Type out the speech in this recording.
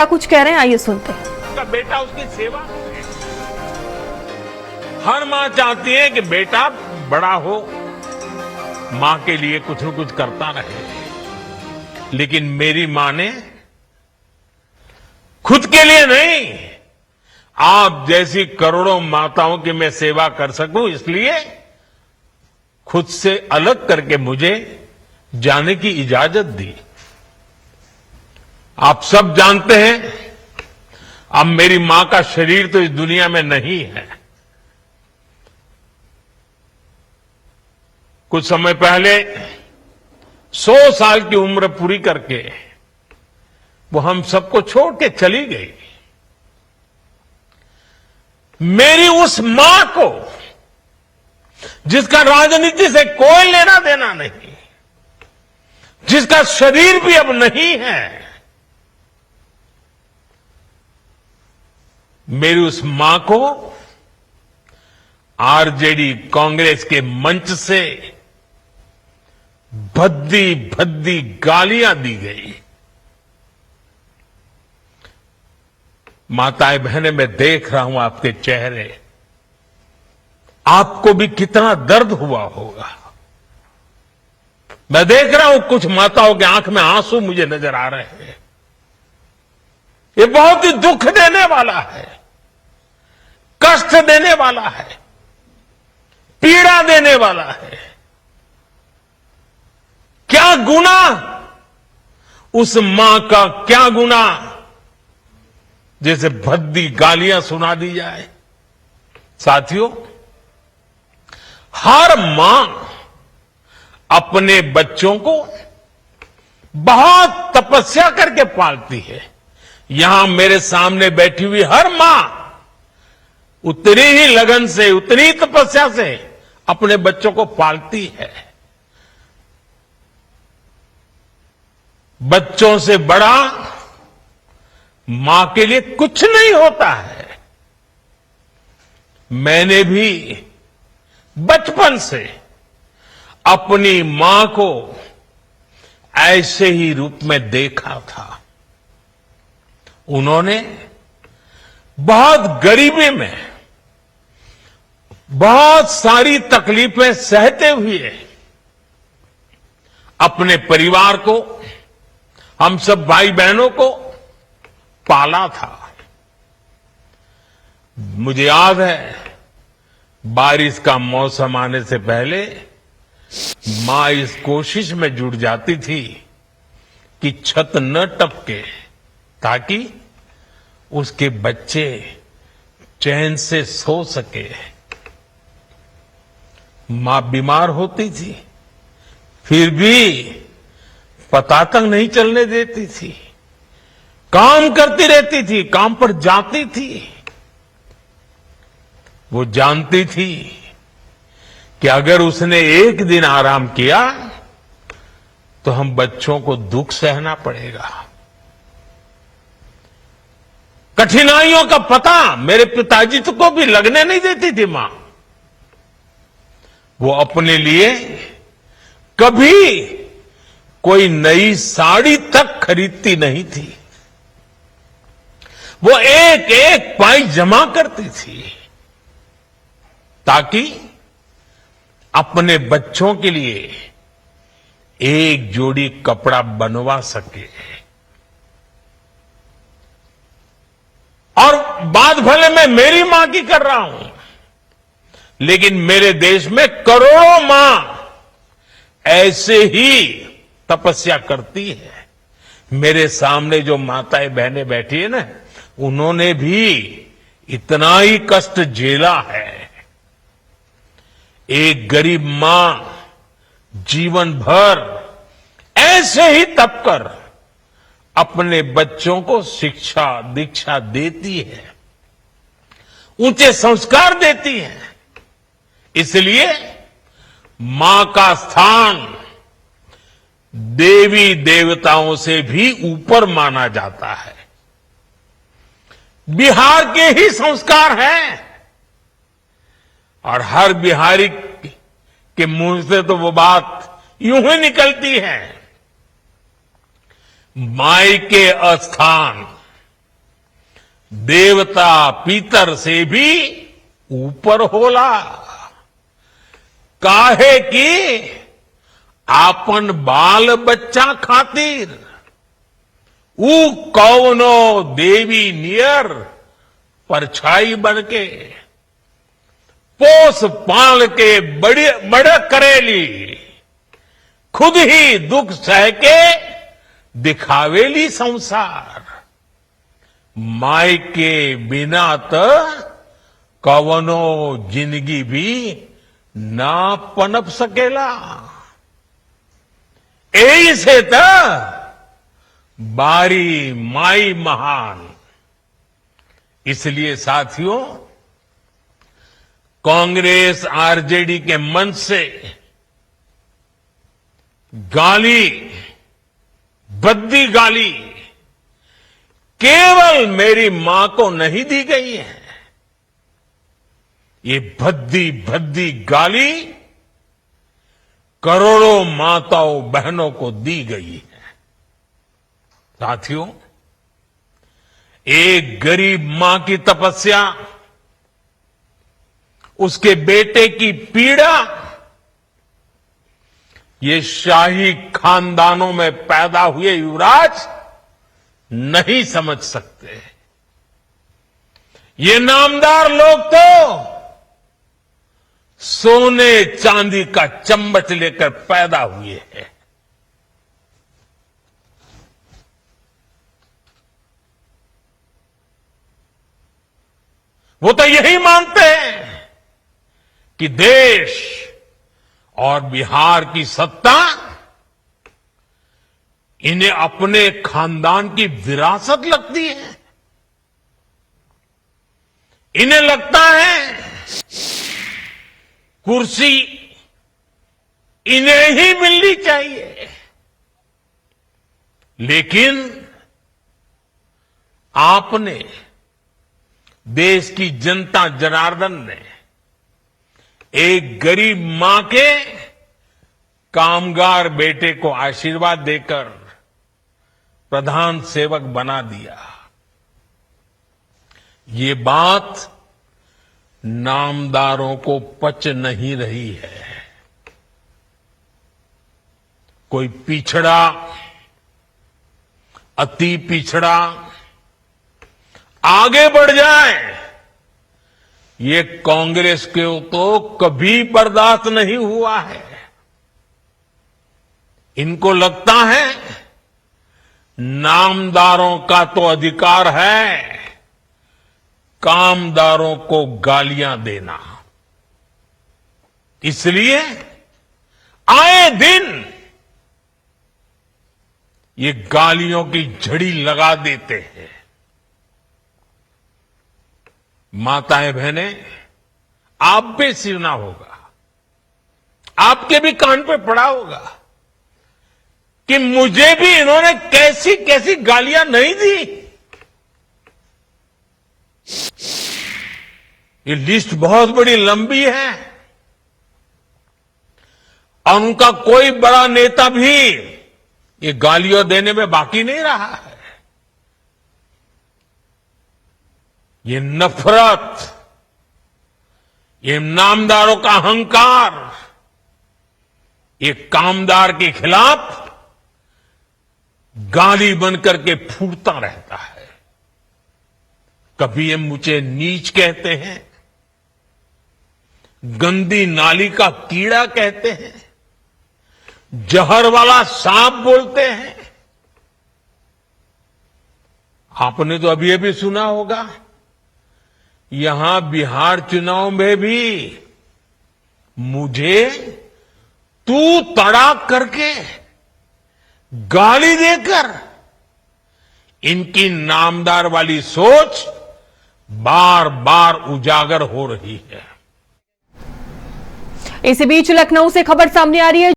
क्या कुछ कह रहे हैं, आइए सुनते हैं। उसका बेटा उसकी सेवा करे। हर मां चाहती है कि बेटा बड़ा हो, मां के लिए कुछ न कुछ करता रहे। लेकिन मेरी मां ने खुद के लिए नहीं, आप जैसी करोड़ों माताओं की मैं सेवा कर सकूं, इसलिए खुद से अलग करके मुझे जाने की इजाजत दी। आप सब जानते हैं, अब मेरी मां का शरीर तो इस दुनिया में नहीं है। कुछ समय पहले 100 साल की उम्र पूरी करके वो हम सबको छोड़ के चली गई। मेरी उस मां को, जिसका राजनीति से कोई लेना देना नहीं, जिसका शरीर भी अब नहीं है, मेरी उस मां को आरजेडी कांग्रेस के मंच से भद्दी भद्दी गालियां दी गई। माताएं बहनें, मैं देख रहा हूं आपके चेहरे, आपको भी कितना दर्द हुआ होगा। मैं देख रहा हूं कुछ माताओं के आंख में आंसू मुझे नजर आ रहे हैं। ये बहुत ही दुख देने वाला है, कष्ट देने वाला है, पीड़ा देने वाला है। क्या गुना, उस मां का क्या गुना जैसे भद्दी गालियां सुना दी जाए। साथियों, हर मां अपने बच्चों को बहुत तपस्या करके पालती है। यहां मेरे सामने बैठी हुई हर मां उतनी ही लगन से, उतनी ही तपस्या से अपने बच्चों को पालती है। बच्चों से बड़ा मां के लिए कुछ नहीं होता है। मैंने भी बचपन से अपनी मां को ऐसे ही रूप में देखा था। उन्होंने बहुत गरीबी में बहुत सारी तकलीफें सहते हुए अपने परिवार को, हम सब भाई बहनों को पाला था। मुझे याद है, बारिश का मौसम आने से पहले मां इस कोशिश में जुट जाती थी कि छत न टपके, ताकि उसके बच्चे चैन से सो सके। मां बीमार होती थी, फिर भी पता तक नहीं चलने देती थी, काम करती रहती थी, काम पर जाती थी। वो जानती थी कि अगर उसने एक दिन आराम किया तो हम बच्चों को दुख सहना पड़ेगा। कठिनाइयों का पता मेरे पिताजी को भी लगने नहीं देती थी मां। वो अपने लिए कभी कोई नई साड़ी तक खरीदती नहीं थी। वो एक एक पाई जमा करती थी ताकि अपने बच्चों के लिए एक जोड़ी कपड़ा बनवा सके। और बात भले मैं मेरी मां की कर रहा हूं, लेकिन मेरे देश में करोड़ों मां ऐसे ही तपस्या करती है। मेरे सामने जो माताएं बहनें बैठी है ना, उन्होंने भी इतना ही कष्ट झेला है। एक गरीब मां जीवन भर ऐसे ही तप कर अपने बच्चों को शिक्षा दीक्षा देती है, ऊंचे संस्कार देती है। इसलिए मां का स्थान देवी देवताओं से भी ऊपर माना जाता है। बिहार के ही संस्कार हैं, और हर बिहारी के मुंह से तो वो बात यूं ही निकलती है, माई के अस्थान देवता पितर से भी ऊपर होला। काहे की आपन बाल बच्चा खातिर ऊ कौनो देवी नियर परछाई बनके पोस पाल के बड़े करेली, खुद ही दुख सह के दिखावेली संसार। माई के बिना त कवनो जिंदगी भी ना पनप सकेला। यही से त बारी माई महान। इसलिए साथियों, कांग्रेस आरजेडी के मंच से गाली, भद्दी गाली केवल मेरी मां को नहीं दी गई है। ये भद्दी भद्दी गाली करोड़ों माताओं बहनों को दी गई है। साथियों, एक गरीब मां की तपस्या, उसके बेटे की पीड़ा, ये शाही खानदानों में पैदा हुए युवराज नहीं समझ सकते। ये नामदार लोग तो सोने चांदी का चम्मच लेकर पैदा हुए हैं। वो तो यही मानते हैं कि देश और बिहार की सत्ता इन्हें अपने खानदान की विरासत लगती है। इन्हें लगता है कुर्सी इन्हें ही मिलनी चाहिए। लेकिन आपने, देश की जनता जनार्दन ने एक गरीब मां के कामगार बेटे को आशीर्वाद देकर प्रधान सेवक बना दिया। ये बात नामदारों को पच नहीं रही है। कोई पिछड़ा, अति पिछड़ा आगे बढ़ जाए, ये कांग्रेस के तो कभी बर्दाश्त नहीं हुआ है। इनको लगता है नामदारों का तो अधिकार है कामदारों को गालियां देना। इसलिए आए दिन ये गालियों की झड़ी लगा देते हैं। माताएं बहनें, आप भी सुना होगा, आपके भी कान पे पड़ा होगा कि मुझे भी इन्होंने कैसी कैसी गालियां नहीं दी। ये लिस्ट बहुत बड़ी लंबी है और उनका कोई बड़ा नेता भी ये गालियां देने में बाकी नहीं रहा है। ये नफरत, ये नामदारों का अहंकार, ये कामदार के खिलाफ गाली बनकर के फूटता रहता है। कभी ये मुझे नीच कहते हैं, गंदी नाली का कीड़ा कहते हैं, जहर वाला सांप बोलते हैं। आपने तो अभी अभी सुना होगा, यहां बिहार चुनाव में भी मुझे तू तड़ाक करके गाली देकर इनकी नामदार वाली सोच बार बार उजागर हो रही है। इसी बीच लखनऊ से खबर सामने आ रही है।